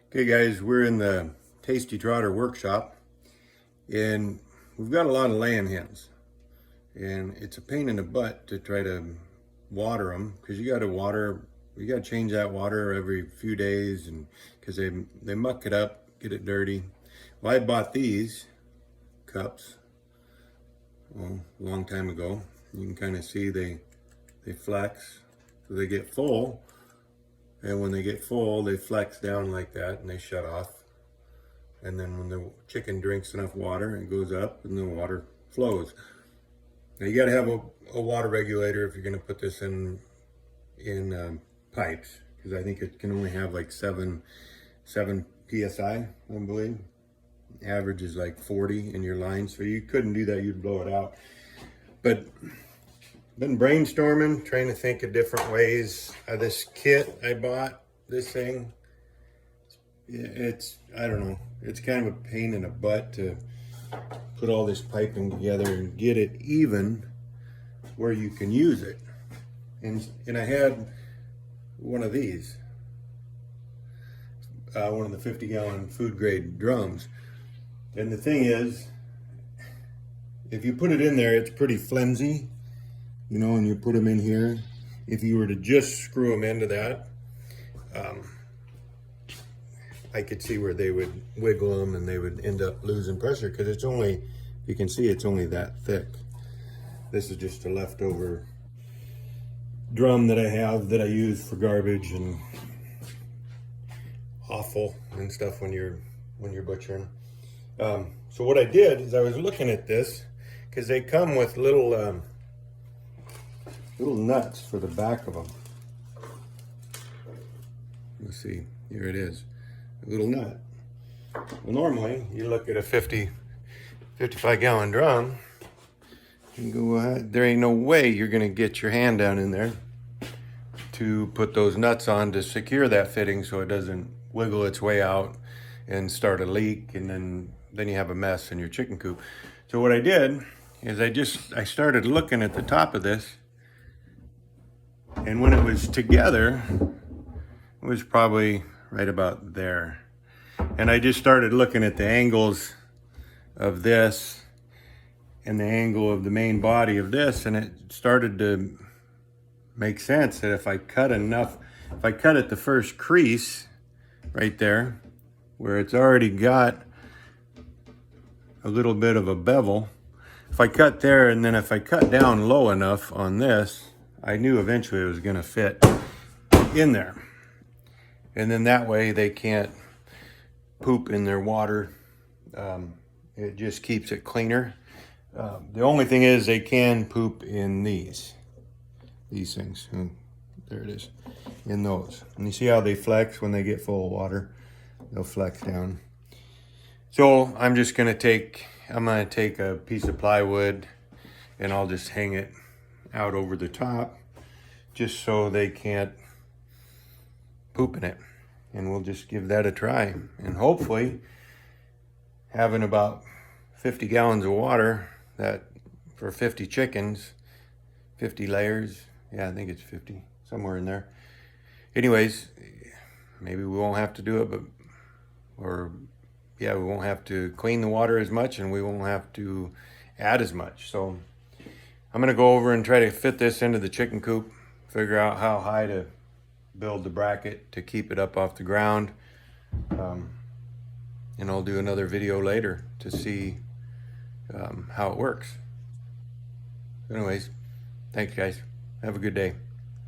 Okay guys, we're in the Tasty Trotter workshop and we've got a lot of laying hens and it's a pain in the butt to try to water them because you got to change that water every few days and because they muck it up, get it dirty. Well, I bought these cups a long time ago. You can kind of see they flex, so they get full. And when they get full, they flex down like that and they shut off. And then when the chicken drinks enough water, it goes up and the water flows. Now you got to have a water regulator if you're going to put this in pipes, because I think it can only have like 7 psi, I believe. Average is like 40 in your line, so you couldn't do that, you'd blow it out. But been brainstorming, trying to think of different ways. This kit I bought, this thing, I don't know, it's kind of a pain in the butt to put all this piping together and get it even where you can use it. And I had one of these, one of the 50-gallon food grade drums. And the thing is, if you put it in there, it's pretty flimsy. You know, and you put them in here. If you were to just screw them into that, I could see where they would wiggle them and they would end up losing pressure because it's only, you can see it's only that thick. This is just a leftover drum that I have that I use for garbage and offal and stuff when you're butchering. So what I did is I was looking at this because they come with little nuts for the back of them. Let's see, here it is, a little nut. Well, normally you look at a 55-gallon drum, you go, there ain't no way you're gonna get your hand down in there to put those nuts on to secure that fitting so it doesn't wiggle its way out and start a leak, and then you have a mess in your chicken coop. So what I did is I started looking at the top of this. And when it was together, it was probably right about there. And I just started looking at the angles of this and the angle of the main body of this, and it started to make sense that if I cut at the first crease right there, where it's already got a little bit of a bevel, if I cut there and then if I cut down low enough on this, I knew eventually it was going to fit in there. And then that way they can't poop in their water. It just keeps it cleaner. The only thing is they can poop in these things. There it is, in those. And you see how they flex when they get full of water? They'll flex down. So I'm going to take a piece of plywood and I'll just hang it out over the top just so they can't poop in it, and we'll just give that a try, and hopefully having about 50 gallons of water that for 50 chickens, 50 layers, yeah, I think it's 50, somewhere in there. Anyways, maybe we won't have to do it, we won't have to clean the water as much and we won't have to add as much. So I'm gonna go over and try to fit this into the chicken coop, figure out how high to build the bracket to keep it up off the ground. And I'll do another video later to see how it works. Anyways, thanks guys. Have a good day.